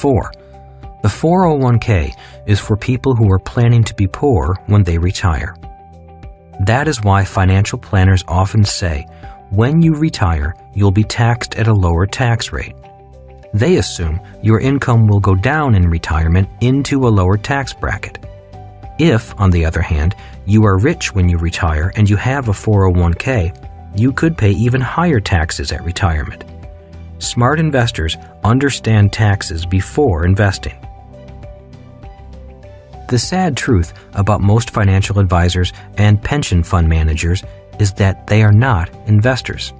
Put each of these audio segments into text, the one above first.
before. The 401k is for people who are planning to be poor when they retire. That is why financial planners often say, when you retire, you'll be taxed at a lower tax rate. They assume your income will go down in retirement into a lower tax bracket. If, on the other hand, you are rich when you retire and you have a 401k, you could pay even higher taxes at retirement. Smart investors understand taxes before investing. The sad truth about most financial advisors and pension fund managers is that they are not investors.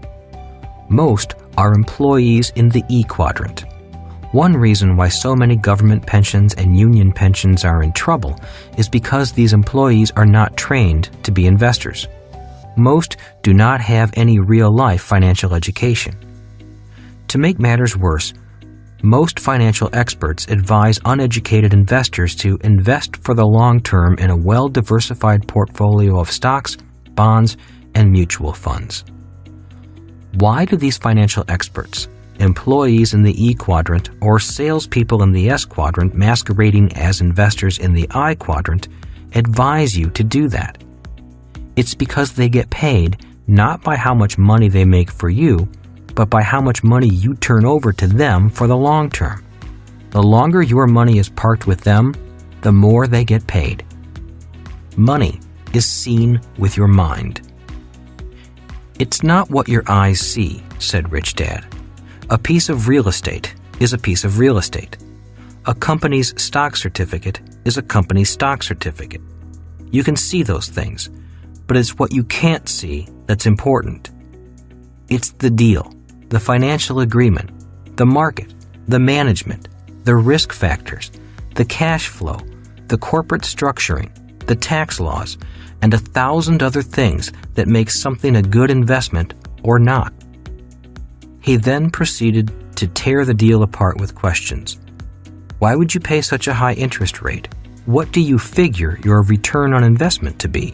Most are employees in the E Quadrant. One reason why so many government pensions and union pensions are in trouble is because these employees are not trained to be investors. Most do not have any real-life financial education. To make matters worse, most financial experts advise uneducated investors to invest for the long term in a well-diversified portfolio of stocks, bonds, and mutual funds. Why do these financial experts, employees in the E Quadrant, or salespeople in the S Quadrant masquerading as investors in the I Quadrant, advise you to do that? It's because they get paid not by how much money they make for you, but by how much money you turn over to them for the long term. The longer your money is parked with them, the more they get paid. Money is seen with your mind. It's not what your eyes see, said Rich Dad. A piece of real estate is a piece of real estate. A company's stock certificate is a company's stock certificate. You can see those things, but it's what you can't see that's important. It's the deal, the financial agreement, the market, the management, the risk factors, the cash flow, the corporate structuring, the tax laws, and 1,000 other things that make something a good investment or not. He then proceeded to tear the deal apart with questions. Why would you pay such a high interest rate? What do you figure your return on investment to be?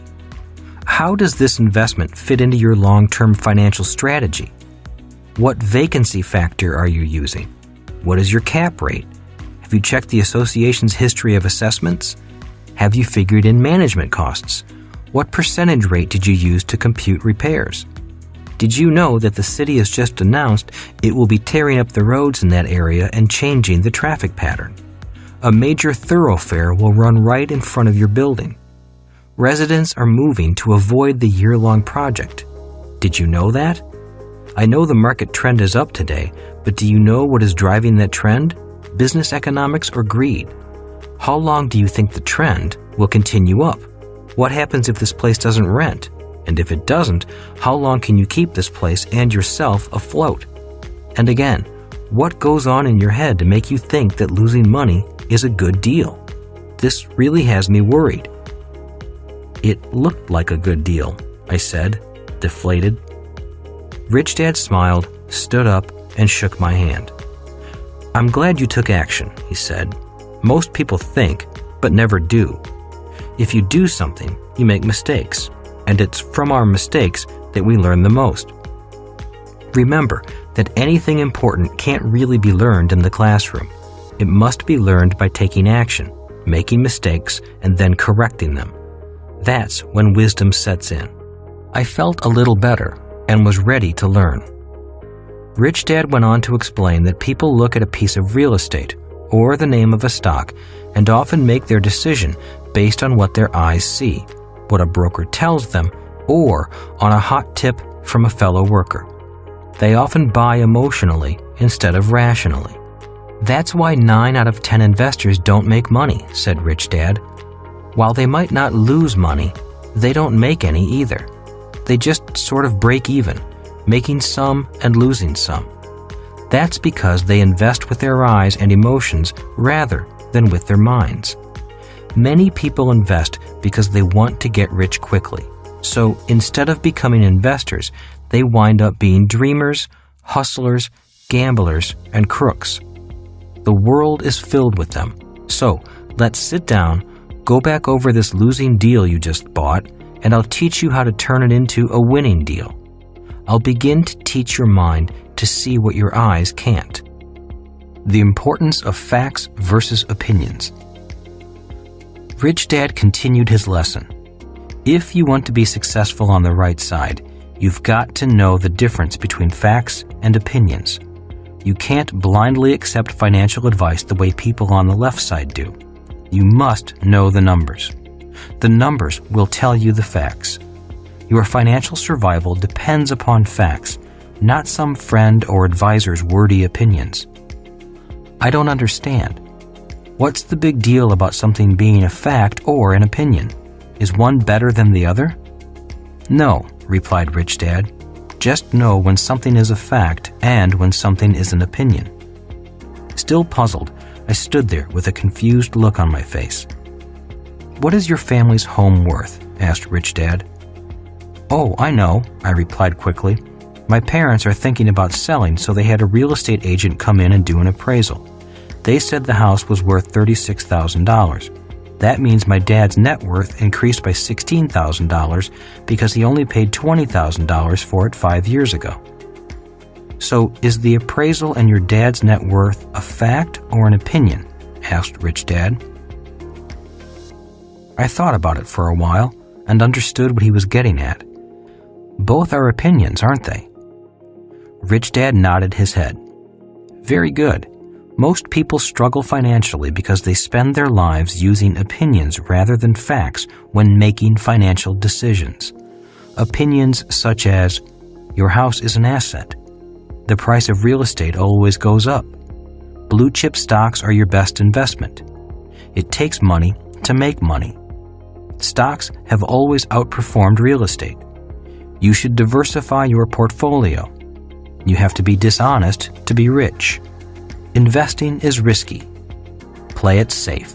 How does this investment fit into your long-term financial strategy? What vacancy factor are you using? What is your cap rate? Have you checked the association's history of assessments? Have you figured in management costs? What percentage rate did you use to compute repairs? Did you know that the city has just announced it will be tearing up the roads in that area and changing the traffic pattern? A major thoroughfare will run right in front of your building. Residents are moving to avoid the year-long project. Did you know that? I know the market trend is up today, but do you know what is driving that trend? Business economics or greed? How long do you think the trend will continue up? What happens if this place doesn't rent? And if it doesn't, how long can you keep this place and yourself afloat? And again, what goes on in your head to make you think that losing money is a good deal? This really has me worried. It looked like a good deal, I said, deflated. Rich Dad smiled, stood up, and shook my hand. I'm glad you took action, he said. Most people think, but never do. If you do something, you make mistakes, and it's from our mistakes that we learn the most. Remember that anything important can't really be learned in the classroom. It must be learned by taking action, making mistakes, and then correcting them. That's when wisdom sets in. I felt a little better and was ready to learn. Rich Dad went on to explain that people look at a piece of real estate or the name of a stock and often make their decision based on what their eyes see, what a broker tells them, or on a hot tip from a fellow worker. They often buy emotionally instead of rationally. That's why 9 out of 10 investors don't make money, said Rich Dad. While they might not lose money, they don't make any either. They just sort of break even, making some and losing some. That's because they invest with their eyes and emotions rather than with their minds. Many people invest because they want to get rich quickly. So instead of becoming investors, they wind up being dreamers, hustlers, gamblers, and crooks. The world is filled with them. So let's sit down, go back over this losing deal you just bought, and I'll teach you how to turn it into a winning deal. I'll begin to teach your mind to see what your eyes can't. The importance of facts versus opinions. Rich Dad continued his lesson. If you want to be successful on the right side, you've got to know the difference between facts and opinions. You can't blindly accept financial advice the way people on the left side do. You must know the numbers. The numbers will tell you the facts. Your financial survival depends upon facts, not some friend or advisor's wordy opinions. I don't understand. What's the big deal about something being a fact or an opinion? Is one better than the other? No, replied Rich Dad. Just know when something is a fact and when something is an opinion. Still puzzled, I stood there with a confused look on my face. What is your family's home worth? Asked Rich Dad. Oh, I know, I replied quickly. My parents are thinking about selling, so they had a real estate agent come in and do an appraisal. They said the house was worth $36,000. That means my dad's net worth increased by $16,000 because he only paid $20,000 for it 5 years ago. So, is the appraisal and your dad's net worth a fact or an opinion? Asked Rich Dad. I thought about it for a while and understood what he was getting at. Both are opinions, aren't they? Rich Dad nodded his head. Very good. Most people struggle financially because they spend their lives using opinions rather than facts when making financial decisions. Opinions such as, your house is an asset. The price of real estate always goes up. Blue chip stocks are your best investment. It takes money to make money. Stocks have always outperformed real estate. You should diversify your portfolio. You have to be dishonest to be rich. Investing is risky. Play it safe.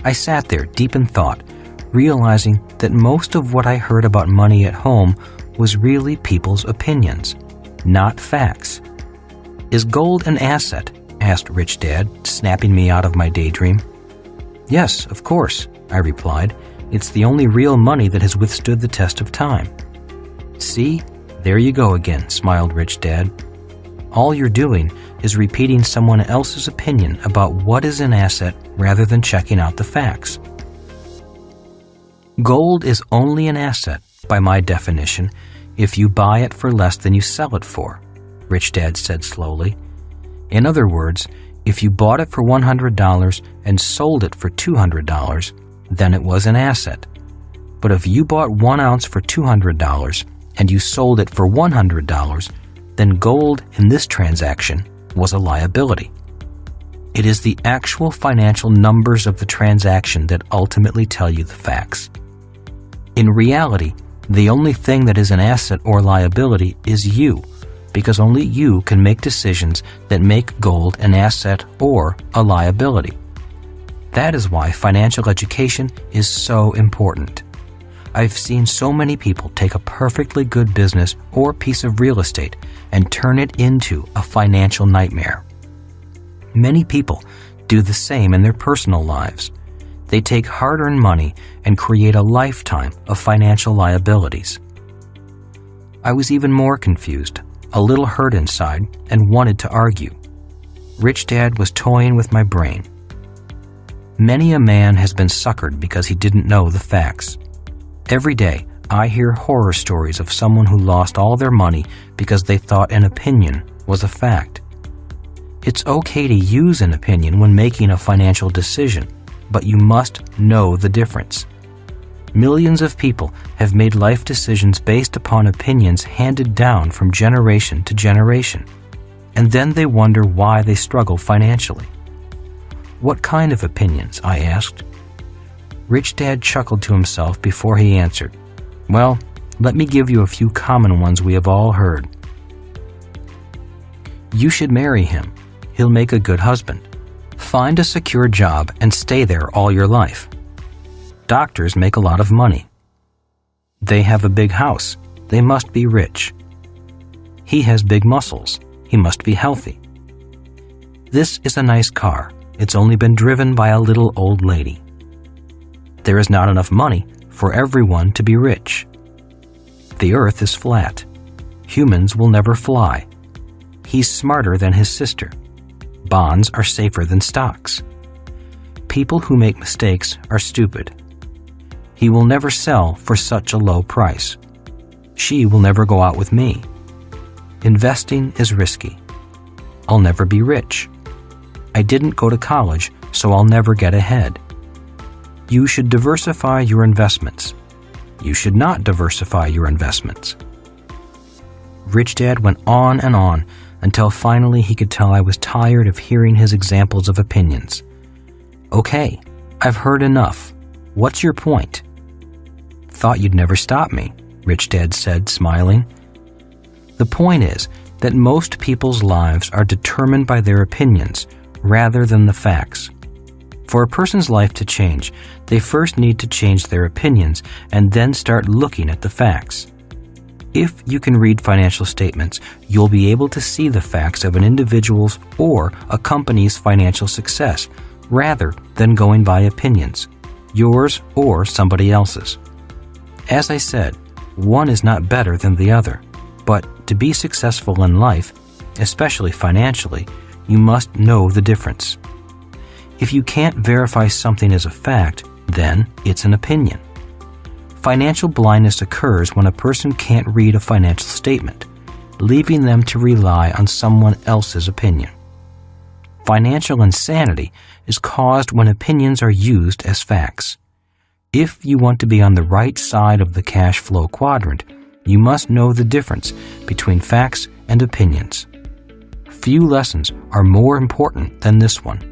I sat there deep in thought, realizing that most of what I heard about money at home was really people's opinions, not facts. Is gold an asset? Asked Rich Dad, snapping me out of my daydream. Yes, of course, I replied. It's the only real money that has withstood the test of time. See, there you go again, smiled Rich Dad. All you're doing is repeating someone else's opinion about what is an asset rather than checking out the facts. Gold is only an asset, by my definition, if you buy it for less than you sell it for, Rich Dad said slowly. In other words, if you bought it for $100 and sold it for $200, then it was an asset. But if you bought 1 ounce for $200 and you sold it for $100, then gold in this transaction was a liability. It is the actual financial numbers of the transaction that ultimately tell you the facts. In reality, the only thing that is an asset or liability is you, because only you can make decisions that make gold an asset or a liability. That is why financial education is so important. I've seen so many people take a perfectly good business or piece of real estate and turn it into a financial nightmare. Many people do the same in their personal lives. They take hard-earned money and create a lifetime of financial liabilities. I was even more confused, a little hurt inside, and wanted to argue. Rich Dad was toying with my brain. Many a man has been suckered because he didn't know the facts. Every day, I hear horror stories of someone who lost all their money because they thought an opinion was a fact. It's okay to use an opinion when making a financial decision, but you must know the difference. Millions of people have made life decisions based upon opinions handed down from generation to generation, and then they wonder why they struggle financially. What kind of opinions? I asked. Rich Dad chuckled to himself before he answered. Well, let me give you a few common ones we have all heard. You should marry him. He'll make a good husband. Find a secure job and stay there all your life. Doctors make a lot of money. They have a big house. They must be rich. He has big muscles. He must be healthy. This is a nice car. It's only been driven by a little old lady. There is not enough money for everyone to be rich. The earth is flat. Humans will never fly. He's smarter than his sister. Bonds are safer than stocks. People who make mistakes are stupid. He will never sell for such a low price. She will never go out with me. Investing is risky. I'll never be rich. I didn't go to college, so I'll never get ahead. You should diversify your investments. You should not diversify your investments. Rich Dad went on and on until finally he could tell I was tired of hearing his examples of opinions. Okay, I've heard enough. What's your point? Thought you'd never stop me, Rich Dad said, smiling. The point is that most people's lives are determined by their opinions rather than the facts. For a person's life to change, they first need to change their opinions and then start looking at the facts. If you can read financial statements, you'll be able to see the facts of an individual's or a company's financial success, rather than going by opinions, yours or somebody else's. As I said, one is not better than the other, but to be successful in life, especially financially, you must know the difference. If you can't verify something as a fact, then it's an opinion. Financial blindness occurs when a person can't read a financial statement, leaving them to rely on someone else's opinion. Financial insanity is caused when opinions are used as facts. If you want to be on the right side of the cash flow quadrant, you must know the difference between facts and opinions. Few lessons are more important than this one.